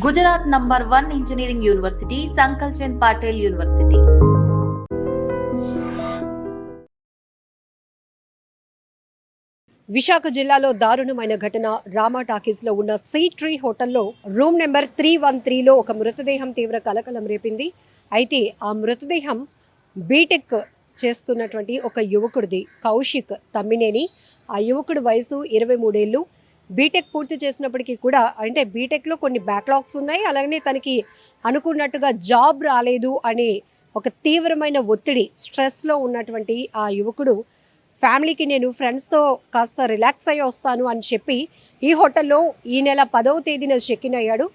Gujarat number 1 engineering university Sankalchand Patil university. Visakha జిల్లాలో దారుణమైన ఘటన. రామా టాకీస్లో ఉన్న సీ ట్రీ హోటల్లో రూమ్ నెంబర్ 313లో ఒక మృతదేహం తీవ్ర కలకలం రేపింది. అయితే ఆ మృతదేహం బీటెక్ చేస్తున్నటువంటి ఒక యువకుడిది, కౌశిక్ తమ్మినేని. ఆ యువకుడి వయసు 23 ఏళ్ళు. బీటెక్ పూర్తి చేసినప్పటికీ కూడా, అంటే బీటెక్లో కొన్ని బ్యాక్లాగ్స్ ఉన్నాయి, అలాగే తనకి అనుకున్నట్టుగా జాబ్ రాలేదు అనే ఒక తీవ్రమైన ఒత్తిడి, స్ట్రెస్లో ఉన్నటువంటి ఆ యువకుడు ఫ్యామిలీకి నేను ఫ్రెండ్స్తో కాస్త రిలాక్స్ అయ్యి వస్తాను అని చెప్పి ఈ హోటల్లో ఈ నెల 10వ తేదీన చెక్ ఇన్ అయ్యాడు.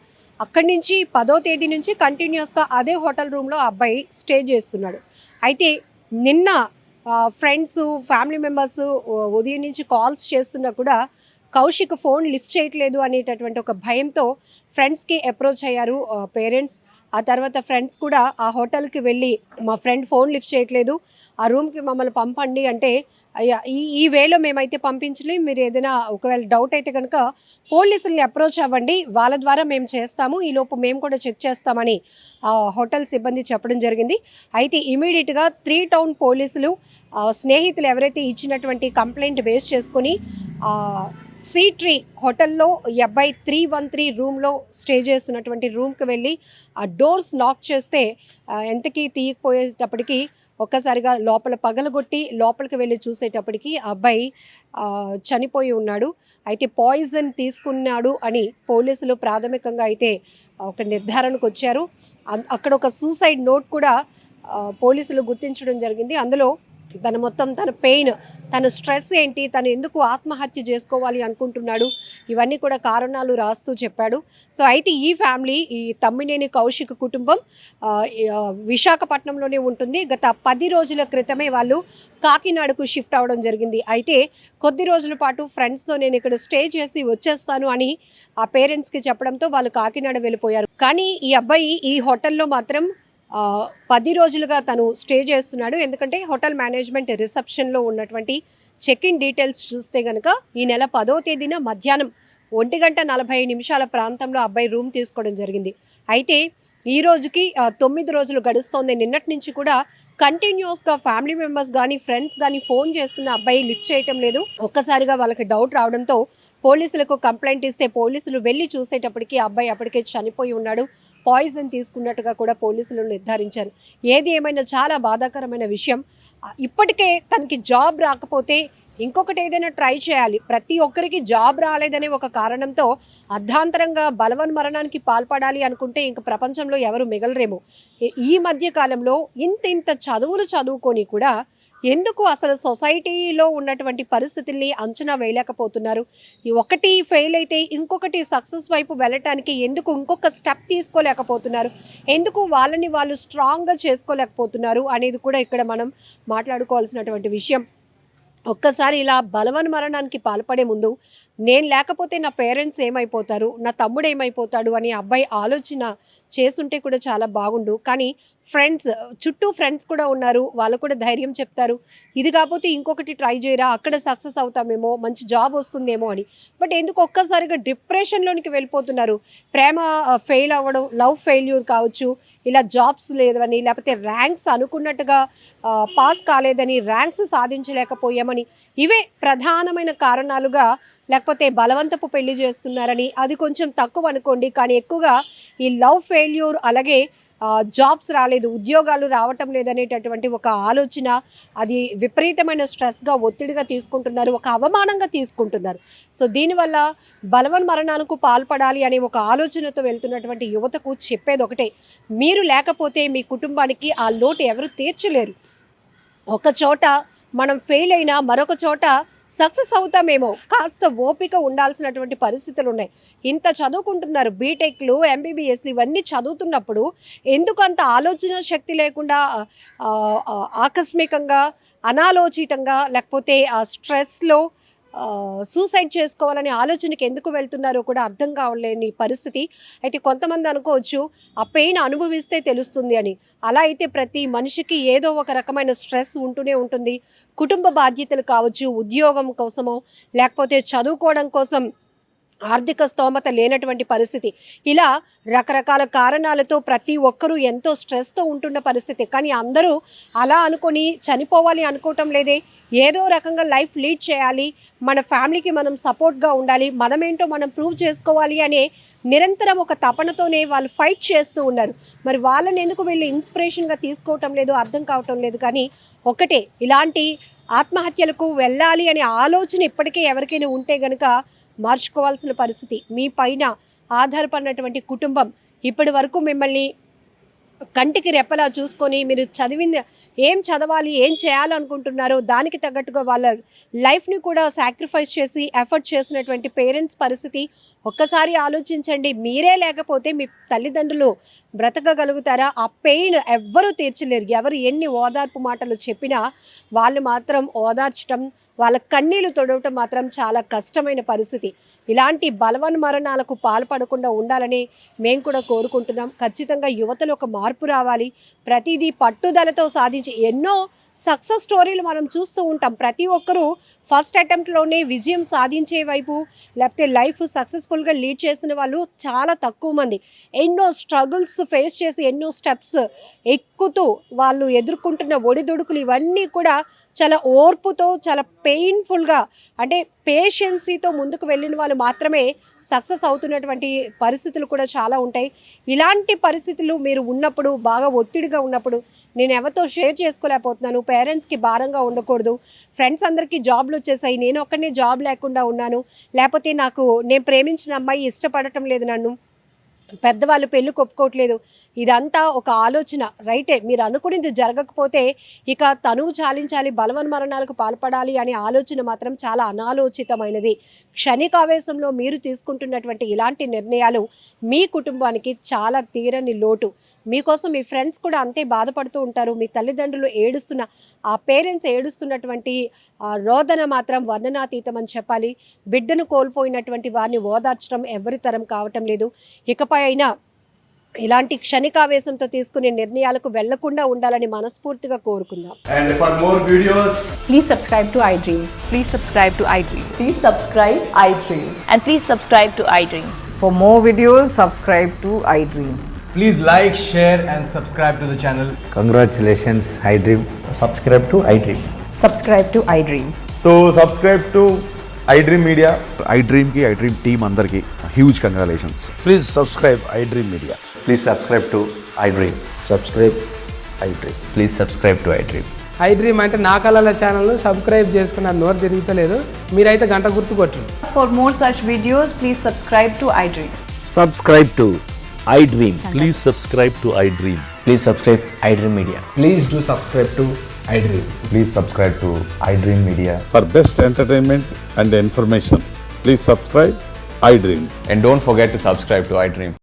అక్కడి నుంచి 10వ తేదీ నుంచి కంటిన్యూస్గా అదే హోటల్ రూమ్లో అబ్బాయి స్టే చేస్తున్నాడు. అయితే నిన్న ఫ్రెండ్స్, ఫ్యామిలీ మెంబర్స్ ఉదయం నుంచి కాల్స్ చేస్తున్నా కూడా కౌశిక్ ఫోన్ లిఫ్ట్ చేయట్లేదు అనేటటువంటి ఒక భయంతో ఫ్రెండ్స్కి అప్రోచ్ అయ్యారు పేరెంట్స్. ఆ తర్వాత ఫ్రెండ్స్ కూడా ఆ హోటల్కి వెళ్ళి, మా ఫ్రెండ్ ఫోన్ లిఫ్ట్ చేయట్లేదు, ఆ రూమ్కి మమ్మల్ని పంపండి అంటే, అయ్యా ఈ వేలో మేమైతే పంపించలేం, మీరు ఏదైనా ఒకవేళ డౌట్ అయితే కనుక పోలీసుల్ని అప్రోచ్ అవ్వండి, వాళ్ళ ద్వారా మేము చేస్తాము, ఈలోపు మేము కూడా చెక్ చేస్తామని ఆ హోటల్ సిబ్బంది చెప్పడం జరిగింది. అయితే ఇమీడియట్గా 3 టౌన్ పోలీసులు స్నేహితులు ఎవరైతే ఇచ్చినటువంటి కంప్లైంట్ బేస్ చేసుకొని సీ ట్రీ హోటల్లో ఈ అబ్బాయి 313 రూమ్లో స్టే చేస్తున్నటువంటి రూమ్కి వెళ్ళి ఆ డోర్స్ లాక్ చేస్తే ఎంతకీ తీయకపోయేటప్పటికి ఒక్కసారిగా లోపల పగలగొట్టి లోపలికి వెళ్ళి చూసేటప్పటికి ఆ అబ్బాయి చనిపోయి ఉన్నాడు. అయితే పాయిజన్ తీసుకున్నాడు అని పోలీసులు ప్రాథమికంగా అయితే ఒక నిర్ధారణకు వచ్చారు. అక్కడ ఒక సూసైడ్ నోట్ కూడా పోలీసులు గుర్తించడం జరిగింది. అందులో తన పెయిన్, తన స్ట్రెస్ ఏంటి, తను ఎందుకు ఆత్మహత్య చేసుకోవాలి అనుకుంటున్నాడు, ఇవన్నీ కూడా కారణాలు రాస్తూ చెప్పాడు. సో అయితే ఈ ఫ్యామిలీ, ఈ తమ్మినేని కౌశిక్ కుటుంబం విశాఖపట్నంలోనే ఉంటుంది. గత 10 రోజుల క్రితమే వాళ్ళు కాకినాడకు షిఫ్ట్ అవ్వడం జరిగింది. అయితే కొద్ది రోజుల పాటు ఫ్రెండ్స్తో నేను ఇక్కడ స్టే చేసి వచ్చేస్తాను అని ఆ పేరెంట్స్కి చెప్పడంతో వాళ్ళు కాకినాడ వెళ్ళిపోయారు. కానీ ఈ అబ్బాయి ఈ హోటల్లో మాత్రం 10 రోజులుగా తను స్టే చేస్తున్నాడు. ఎందుకంటే హోటల్ మేనేజ్మెంట్ రిసెప్షన్లో ఉన్నటువంటి చెక్ ఇన్ డీటెయిల్స్ చూస్తే కనుక ఈ నెల 10వ తేదీన మధ్యాహ్నం 1:40 ప్రాంతంలో అబ్బాయి రూమ్ తీసుకోవడం జరిగింది. అయితే ఈ రోజుకి 9 రోజులు గడుస్తోంది. నిన్నటి నుంచి కూడా కంటిన్యూస్గా ఫ్యామిలీ మెంబర్స్ కానీ ఫ్రెండ్స్ కానీ ఫోన్ చేస్తున్న అబ్బాయి లిఫ్ట్ చేయటం లేదు. ఒక్కసారిగా వాళ్ళకి డౌట్ రావడంతో పోలీసులకు కంప్లైంట్ ఇస్తే పోలీసులు వెళ్ళి చూసేటప్పటికి అబ్బాయి అప్పటికే చనిపోయి ఉన్నాడు, పాయిజన్ తీసుకున్నట్టుగా కూడా పోలీసులు నిర్ధారించారు. ఏది ఏమైనా చాలా బాధాకరమైన విషయం. ఇప్పటికే తనకి జాబ్ రాకపోతే ఇంకొకటి ఏదైనా ట్రై చేయాలి. ప్రతి ఒక్కరికి జాబ్ రాలేదనే ఒక కారణంతో అర్ధాంతరంగా బలవన్మరణానికి పాల్పడాలి అనుకుంటే ఇంక ప్రపంచంలో ఎవరు మిగలరేమో. ఈ మధ్య కాలంలో ఇంత చదువులు చదువుకొని కూడా ఎందుకు అసలు సొసైటీలో ఉన్నటువంటి పరిస్థితుల్ని అంచనా వేయలేకపోతున్నారు? ఈ ఒకటి ఫెయిల్ అయితే ఇంకొకటి సక్సెస్ వైపు వెళ్ళటానికి ఎందుకు ఇంకొక స్టెప్ తీసుకోలేకపోతున్నారు? ఎందుకు వాళ్ళని వాళ్ళు స్ట్రాంగ్గా చేసుకోలేకపోతున్నారు అనేది కూడా ఇక్కడ మనం మాట్లాడుకోవాల్సినటువంటి విషయం. ఒక్కసారి ఇలా బలవన్మరణానికి పాల్పడే ముందు నేను లేకపోతే నా పేరెంట్స్ ఏమైపోతారు, నా తమ్ముడు ఏమైపోతాడు అని అబ్బాయి ఆలోచన చేసుంటే కూడా చాలా బాగుండు. కానీ చుట్టూ ఫ్రెండ్స్ కూడా ఉన్నారు, వాళ్ళు కూడా ధైర్యం చెప్తారు, ఇది కాకపోతే ఇంకొకటి ట్రై చేయరా, అక్కడ సక్సెస్ అవుతామేమో, మంచి జాబ్ వస్తుందేమో అని. బట్ ఎందుకు ఒక్కసారిగా డిప్రెషన్లోనికి వెళ్ళిపోతున్నారు? ప్రేమ ఫెయిల్ అవ్వడం, లవ్ ఫెయిల్యూర్ కావచ్చు, ఇలా జాబ్స్ లేదని, లేకపోతే ర్యాంక్స్ అనుకున్నట్టుగా పాస్ కాలేదని, ర్యాంక్స్ సాధించలేకపోయామని, ఇవే ప్రధానమైన కారణాలుగా. లేకపోతే బలవంతపు పెళ్లి చేస్తున్నారని, అది కొంచెం తక్కువ అనుకోండి. కానీ ఎక్కువగా ఈ లవ్ ఫెయిల్యూర్, అలాగే జాబ్స్ రాలేదు, ఉద్యోగాలు రావటం లేదనేటటువంటి ఒక ఆలోచన, అది విపరీతమైన స్ట్రెస్గా, ఒత్తిడిగా తీసుకుంటున్నారు, ఒక అవమానంగా తీసుకుంటున్నారు. సో దీనివల్ల బలవన్మరణానికి పాల్పడాలి అనే ఒక ఆలోచనతో వెళ్తున్నటువంటి యువతకు చెప్పేది ఒకటే, మీరు లేకపోతే మీ కుటుంబానికి ఆ లోటు ఎవరు తీర్చలేరు. ఒక చోట మనం ఫెయిల్ అయినా మరొక చోట సక్సెస్ అవుతామేమో. కాస్త ఓపిక ఉండాల్సినటువంటి పరిస్థితులు ఉన్నాయి. ఇంత చదువుకుంటున్నారు, బీటెక్లు, ఎంబీబీఎస్లు ఇవన్నీ చదువుతున్నప్పుడు ఎందుకు అంత ఆలోచన శక్తి లేకుండా ఆకస్మికంగా, అనాలోచితంగా, లేకపోతే ఆ స్ట్రెస్లో సూసైడ్ చేసుకోవాలనే ఆలోచనకి ఎందుకు వెళ్తున్నారో కూడా అర్థం కావలేని పరిస్థితి. అయితే కొంతమంది అనుకోవచ్చు ఆ పెయిన్ అనుభవిస్తే తెలుస్తుంది అని. అలా అయితే ప్రతి మనిషికి ఏదో ఒక రకమైన స్ట్రెస్ ఉంటూనే ఉంటుంది. కుటుంబ బాధ్యతలు కావచ్చు, ఉద్యోగం కోసమో లేకపోతే చదువుకోవడం కోసం ఆర్థిక స్తోమత లేనటువంటి పరిస్థితి, ఇలా రకరకాల కారణాలతో ప్రతి ఒక్కరూ ఎంతో స్ట్రెస్తో ఉంటున్న పరిస్థితి. కానీ అందరూ అలా అనుకొని చనిపోవాలి అనుకోవటం లేదే, ఏదో రకంగా లైఫ్ లీడ్ చేయాలి, మన ఫ్యామిలీకి మనం సపోర్ట్గా ఉండాలి, మనమేంటో మనం ప్రూవ్ చేసుకోవాలి అనే నిరంతరం ఒక తపనతోనే వాళ్ళు ఫైట్ చేస్తూ ఉన్నారు. మరి వాళ్ళని ఎందుకు వీళ్ళు ఇన్స్పిరేషన్గా తీసుకోవటం లేదు అర్థం కావటం లేదు. కానీ ఒకటే, ఇలాంటి ఆత్మహత్యలకు వెళ్ళాలి అనే ఆలోచన ఇప్పటికే ఎవరికైనా ఉంటే గనుక మార్చుకోవాల్సిన పరిస్థితి. మీ పైన ఆధారపడినటువంటి కుటుంబం ఇప్పటి వరకు మిమ్మల్ని కంటికి రెప్పలా చూసుకొని మీరు ఏం చదవాలి, ఏం చేయాలనుకుంటున్నారో దానికి తగ్గట్టుగా వాళ్ళ లైఫ్ని కూడా సాక్రిఫైస్ చేసి ఎఫర్ట్ చేసినటువంటి పేరెంట్స్ పరిస్థితి ఒక్కసారి ఆలోచించండి. మీరే లేకపోతే మీ తల్లిదండ్రులు బ్రతకగలుగుతారా? ఆ పెయిన్ ఎవ్వరూ తీర్చలేరు. ఎవరు ఎన్ని ఓదార్పు మాటలు చెప్పినా వాళ్ళు మాత్రం ఓదార్చడం, వాళ్ళ కన్నీళ్లు తొడవటం మాత్రం చాలా కష్టమైన పరిస్థితి. ఇలాంటి బలవన్మరణాలకు పాల్పడకుండా ఉండాలని మేము కూడా కోరుకుంటున్నాం. ఖచ్చితంగా యువతలో ఒక మార్పు రావాలి. ప్రతిదీ పట్టుదలతో సాధించి ఎన్నో సక్సెస్ స్టోరీలు మనం చూస్తూ ఉంటాం. ప్రతి ఒక్కరూ ఫస్ట్ అటెంప్ట్లోనే విజయం సాధించే వైపు, లేకపోతే లైఫ్ సక్సెస్ఫుల్గా లీడ్ చేసిన వాళ్ళు చాలా తక్కువ మంది. ఎన్నో స్ట్రగుల్స్ ఫేస్ చేసి ఎన్నో స్టెప్స్ ఎక్కుతూ వాళ్ళు ఎదుర్కొంటున్న ఒడిదుడుకులు ఇవన్నీ కూడా చాలా ఓర్పుతో, చాలా పెయిన్ఫుల్గా, అంటే పేషెన్సీతో ముందుకు వెళ్ళిన వాళ్ళు మాత్రమే సక్సెస్ అవుతున్నటువంటి పరిస్థితులు కూడా చాలా ఉంటాయి. ఇలాంటి పరిస్థితులు మీరు ఉన్నప్పుడు, బాగా ఒత్తిడిగా ఉన్నప్పుడు, నేను ఎవరితో షేర్ చేసుకోలేకపోతున్నాను, పేరెంట్స్కి భారంగా ఉండకూడదు, ఫ్రెండ్స్ అందరికీ జాబ్లు వచ్చేసాయి, నేను ఒక్కనే జాబ్ లేకుండా ఉన్నాను, లేకపోతే నేను ప్రేమించిన అమ్మాయి ఇష్టపడటం లేదు, నన్ను పెద్దవాళ్ళు పెళ్ళి ఒప్పుకోవట్లేదు, ఇదంతా ఒక ఆలోచన. రైటే, మీరు అనుకునేది జరగకపోతే ఇక తనువు చాలించాలి, బలవన్మరణాలకు పాల్పడాలి అనే ఆలోచన మాత్రం చాలా అనాలోచితమైనది. క్షణికావేశంలో మీరు తీసుకుంటున్నటువంటి ఇలాంటి నిర్ణయాలు మీ కుటుంబానికి చాలా తీరని లోటు. మీకోసం మీ ఫ్రెండ్స్ కూడా అంతే బాధపడుతూ ఉంటారు. మీ తల్లిదండ్రులు ఏడుస్తున్న, ఆ పేరెంట్స్ ఏడుస్తున్నటువంటి రోదన మాత్రం వర్ణనాతీతం అని చెప్పాలి. బిడ్డను కోల్పోయినటువంటి వారిని ఓదార్చడం ఎవరి తరం కావటం లేదు. ఇకపై అయినా ఇలాంటి క్షణికావేశంతో తీసుకునే నిర్ణయాలకు వెళ్లకుండా ఉండాలని మనస్ఫూర్తిగా కోరుకుందాం. And for more videos, Please subscribe to iDream. Please subscribe to iDream. Please subscribe iDream. And please subscribe to iDream. For more videos, subscribe to iDream. please like, share and subscribe to the channel. Congratulations, iDream. Subscribe to iDream. Subscribe to iDream. So subscribe to iDream Media. iDream team andarki huge congratulations. Please subscribe iDream Media. Please subscribe to iDream. Subscribe iDream. Please subscribe to iDream. iDream అంటే నా కళల ఛానల్ను subscribe చేసుకున్న నోరు తిరుగుతలేదు, మీరైతే గంట గుర్తు కొట్టండి. For more such videos, please subscribe to iDream. Subscribe to iDream. Please subscribe to iDream. Please subscribe iDream Media. Please do subscribe to iDream. Please subscribe to iDream Media. For best entertainment and information, please subscribe iDream. And don't forget to subscribe to iDream.